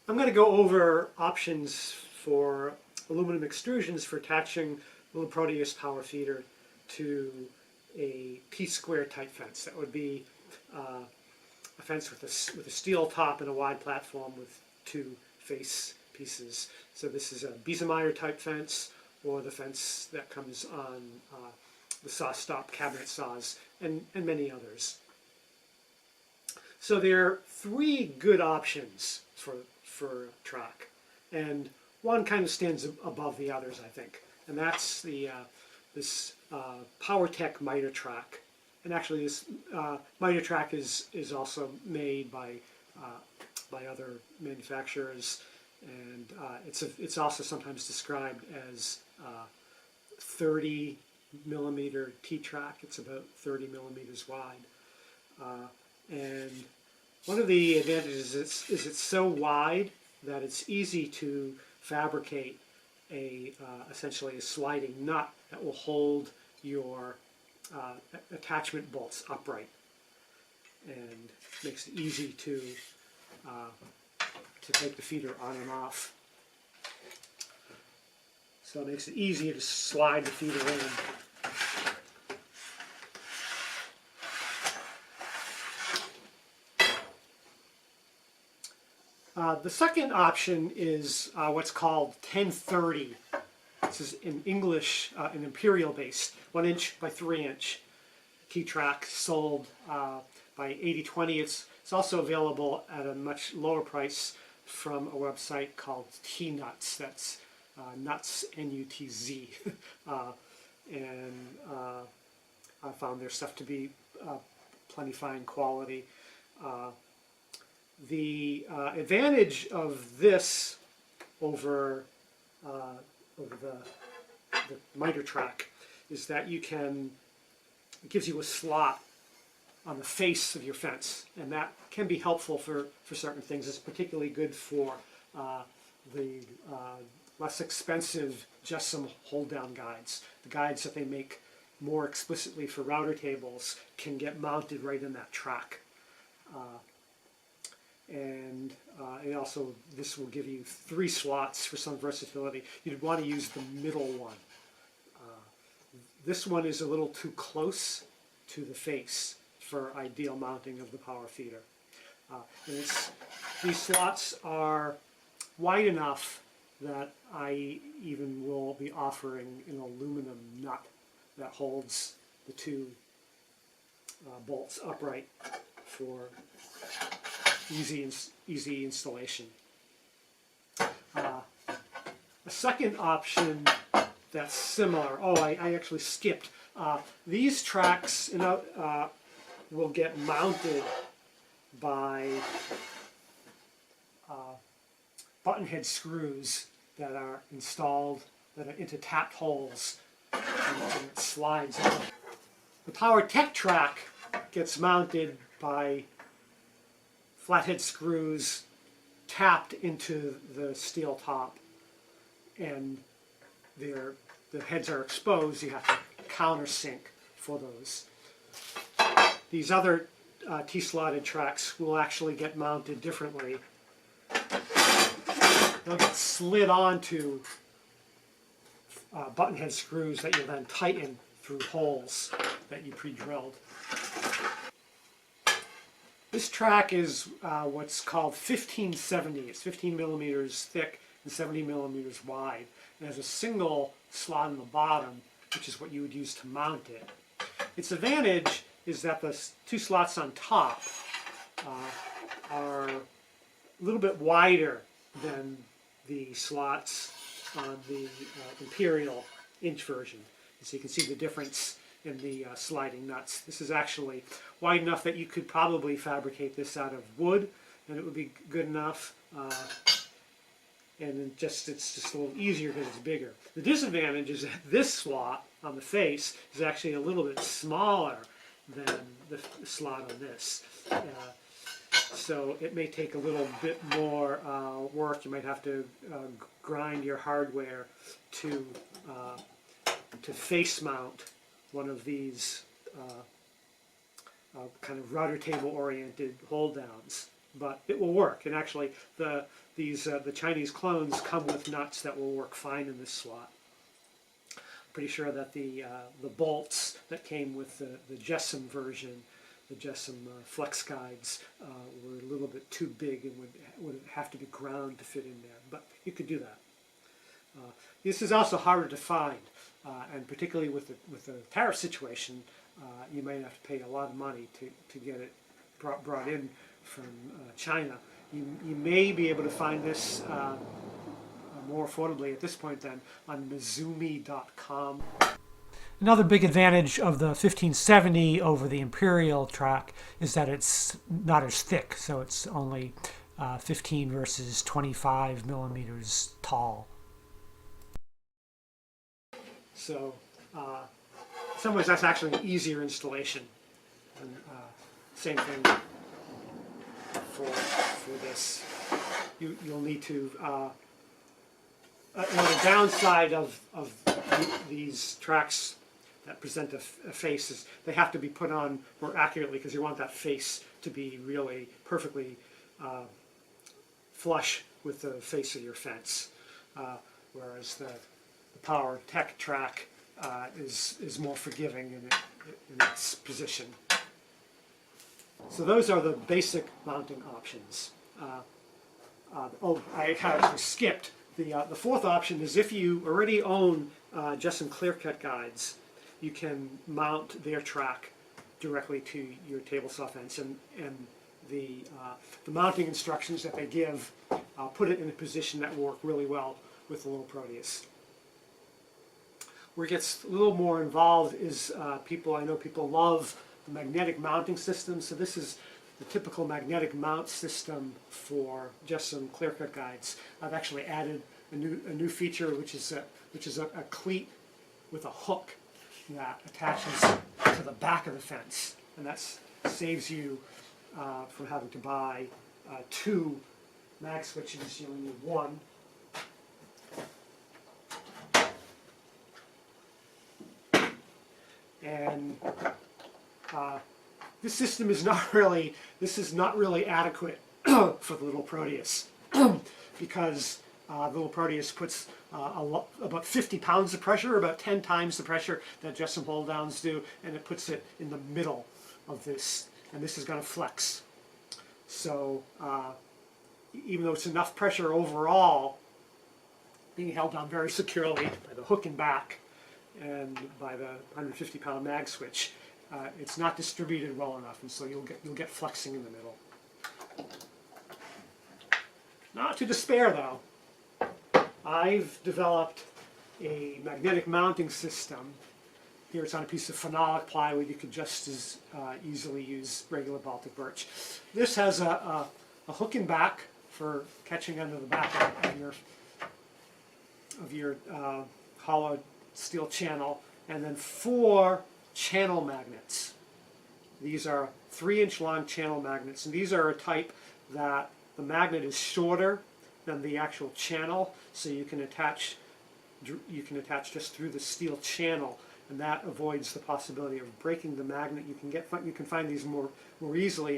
I'm going to go over options for aluminum extrusions for attaching Little Proteus power feeder to a P-square type fence. That would be a fence with a steel top and a wide platform with two face pieces. So this is a Biesemeyer type fence, or the fence that comes on the saw stop cabinet saws, and many others. So there are three good options for track, and one kind of stands above the others, I think, and that's the this PowerTech mitertrack. And actually, this mitertrack is also made by other manufacturers, and it's also sometimes described as 30 millimeter T-track. It's about 30 millimeters wide, and one of the advantages is it's so wide that it's easy to fabricate essentially a sliding nut that will hold your attachment bolts upright, and makes it easy to take the feeder on and off. So it makes it easier to slide the feeder in. The second option is what's called 1030. This is in English an imperial based 1 inch by 3 inch T-track, sold by 8020. It's also available at a much lower price from a website called T-Nuts. That's nuts, N-U-T-Z. And I found their stuff to be plenty fine quality. The advantage of this over the mitertrack is that it gives you a slot on the face of your fence, and that can be helpful for certain things. It's particularly good for the less expensive just some hold down guides. The guides that they make more explicitly for router tables can get mounted right in that track. And also this will give you 3 slots for some versatility. You'd want to use the middle one. This one is a little too close to the face for ideal mounting of the power feeder. And these slots are wide enough that I even will be offering an aluminum nut that holds the 2 bolts upright for easy installation. A second option that's similar. Oh, I actually skipped. These tracks will get mounted by button head screws that are installed that are into tapped holes, and it slides out. The PowerTech track gets mounted by flathead screws tapped into the steel top, and the heads are exposed. You have to countersink for those. These other T-slotted tracks will actually get mounted differently. They'll get slid onto button head screws that you'll then tighten through holes that you pre-drilled. This track is what's called 1570. It's 15 millimeters thick and 70 millimeters wide. It has a single slot in the bottom, which is what you would use to mount it. Its advantage is that the 2 slots on top are a little bit wider than the slots on the Imperial inch version. So you can see the difference in the sliding nuts. This is actually wide enough that you could probably fabricate this out of wood, and it would be good enough. And it's just a little easier because it's bigger. The disadvantage is that this slot on the face is actually a little bit smaller than the slot on this. So it may take a little bit more work. You might have to grind your hardware to face mount one of these kind of router table oriented hold downs. but it will work. And actually, the Chinese clones come with nuts that will work fine in this slot. Pretty sure that the bolts that came with the Jessam version, the Jessam flex guides, were a little bit too big and would have to be ground to fit in there, but you could do that. This is also harder to find, and particularly with the tariff situation, you may have to pay a lot of money to get it brought in from China. You may be able to find this more affordably at this point than on Mizumi.com. Another big advantage of the 1570 over the Imperial track is that it's not as thick, so it's only 15 versus 25 millimeters tall. So in some ways that's actually an easier installation. And same thing for this. You'll need to, the downside of these tracks that present a face is they have to be put on more accurately because you want that face to be really perfectly flush with the face of your fence, whereas the Power Tech track is more forgiving in its position. So those are the basic mounting options. Oh, I actually skipped. The fourth option is if you already own Jessam clear-cut guides, you can mount their track directly to your table saw fence, and the mounting instructions that they give put it in a position that will work really well with the Little Proteus. Where it gets a little more involved is I know people love the magnetic mounting system. So this is the typical magnetic mount system for Jessam clear-cut guides. I've actually added a new feature, which is a cleat with a hook that attaches to the back of the fence, and that saves you from having to buy two mag switches. You only need one. And this system is not really adequate for the Little Proteus because the Little Proteus puts about 50 pounds of pressure, about 10 times the pressure that Jessam hold downs do, and it puts it in the middle of this, and this is going to flex. So even though it's enough pressure overall, being held down very securely by the hook and back and by the 150-pound mag switch, it's not distributed well enough, and so you'll get flexing in the middle. Not to despair, though. I've developed a magnetic mounting system. Here it's on a piece of phenolic plywood. You could just as easily use regular Baltic birch. This has a hook and back for catching under the back of your hollow steel channel, and then 4 channel magnets. These are 3-inch long channel magnets, and these are a type that the magnet is shorter than the actual channel, so you can attach just through the steel channel, and that avoids the possibility of breaking the magnet. You can find these more easily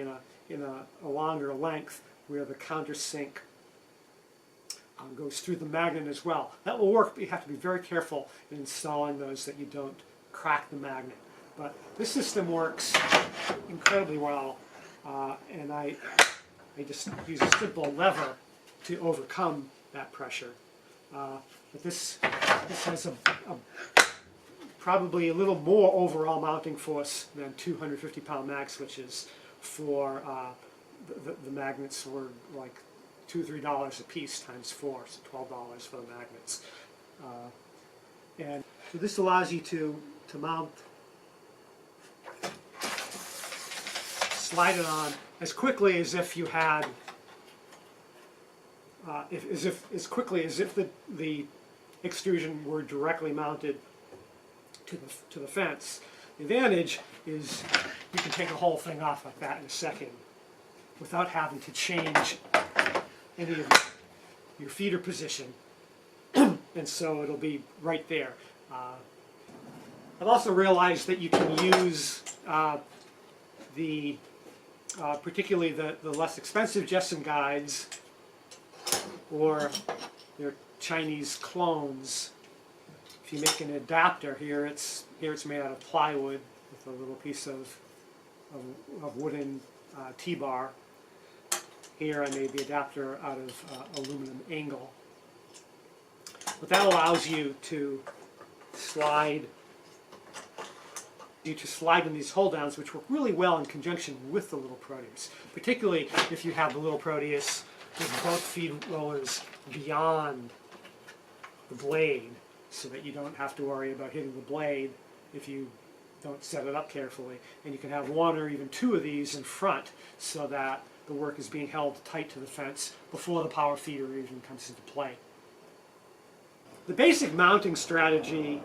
in a longer length where the countersink goes through the magnet as well. That will work, but you have to be very careful in installing those that you don't crack the magnet. But this system works incredibly well, and I just use a simple lever to overcome that pressure. But this has probably a little more overall mounting force than 250-pound mag switches for the magnets were like $2 or $3 a piece times 4, so $12 for the magnets. And so this allows you to mount, slide it on as quickly as if you had, as quickly as if the extrusion were directly mounted to the fence. The advantage is you can take the whole thing off like that in a second without having to change any of your feeder position, and so it'll be right there. I've also realized that you can use the particularly the less expensive Jessen guides or their Chinese clones. If you make an adapter here, it's made out of plywood with a little piece of wooden T-bar. Here I made the adapter out of aluminum angle. But that allows you to slide in these hold downs, which work really well in conjunction with the Little Proteus, particularly if you have the Little Proteus with both feed rollers beyond the blade, so that you don't have to worry about hitting the blade if you don't set it up carefully. And you can have one or even two of these in front so that the work is being held tight to the fence before the power feeder even comes into play. The basic mounting strategy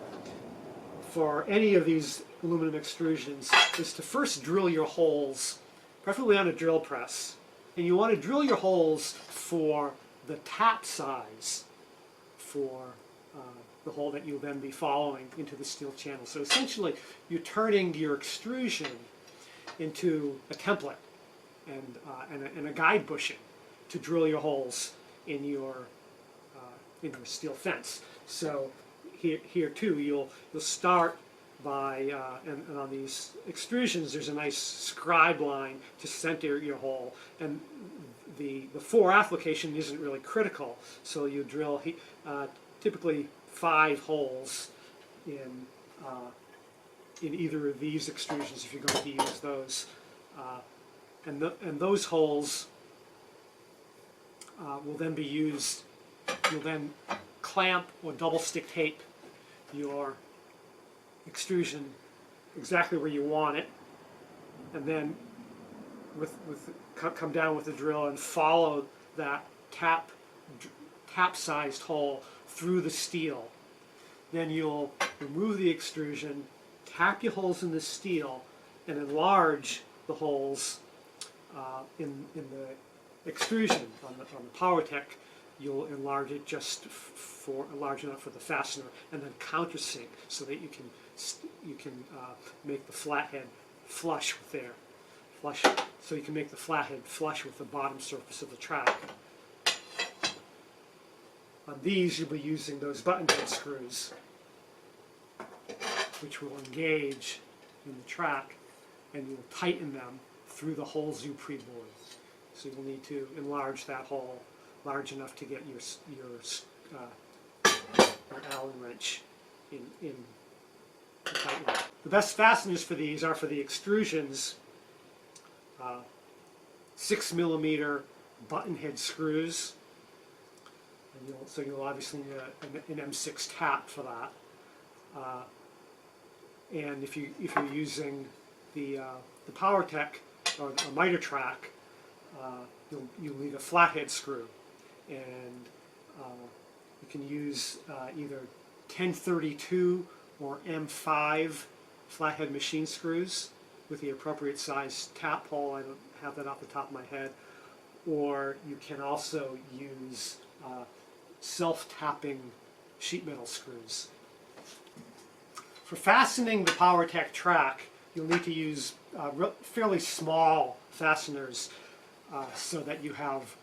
for any of these aluminum extrusions is to first drill your holes, preferably on a drill press. And you want to drill your holes for the tap size for the hole that you'll then be following into the steel channel. So essentially, you're turning your extrusion into a template and a guide bushing to drill your holes in your steel fence. So here too, you'll start by, and on these extrusions, there's a nice scribe line to center your hole, and the fore application isn't really critical. So you drill typically 5 holes in either of these extrusions if you're going to use those, and those holes will then be used. You'll then clamp or double stick tape your extrusion exactly where you want it, and then come down with the drill and follow that tap-sized hole through the steel. Then you'll remove the extrusion, tap your holes in the steel, and enlarge the holes in the extrusion on the PowerTech. You'll enlarge it just large enough for the fastener, and then countersink so that you can make the flathead flush with air. So you can make the flathead flush with the bottom surface of the track. On these, you'll be using those button head screws, which will engage in the track, and you'll tighten them through the holes you pre-bored. So you'll need to enlarge that hole large enough to get your Allen wrench in tightening. The best fasteners for these are for the extrusions, 6mm button head screws. And you'll obviously need an M6 tap for that. And if you're using the PowerTech or a mitertrack, you'll need a flathead screw, and you can use either 1032 or M5 flathead machine screws with the appropriate size tap hole. I don't have that off the top of my head. Or you can also use self-tapping sheet metal screws. For fastening the PowerTech track, you'll need to use fairly small fasteners so that you have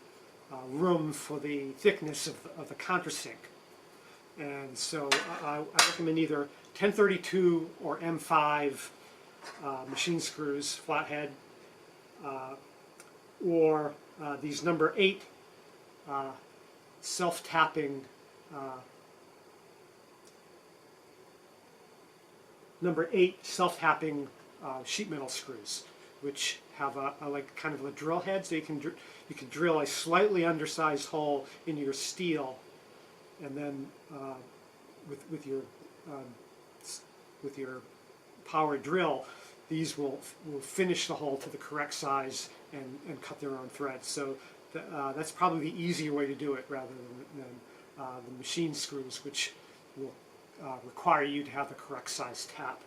room for the thickness of the countersink. And so I recommend either 1032 or M5 machine screws, flathead, or these number 8 self-tapping sheet metal screws, which have a like kind of a drill head, so you can drill a slightly undersized hole in your steel, and then with your power drill, these will finish the hole to the correct size and cut their own threads. So that's probably the easier way to do it, rather than the machine screws, which will require you to have the correct size tap.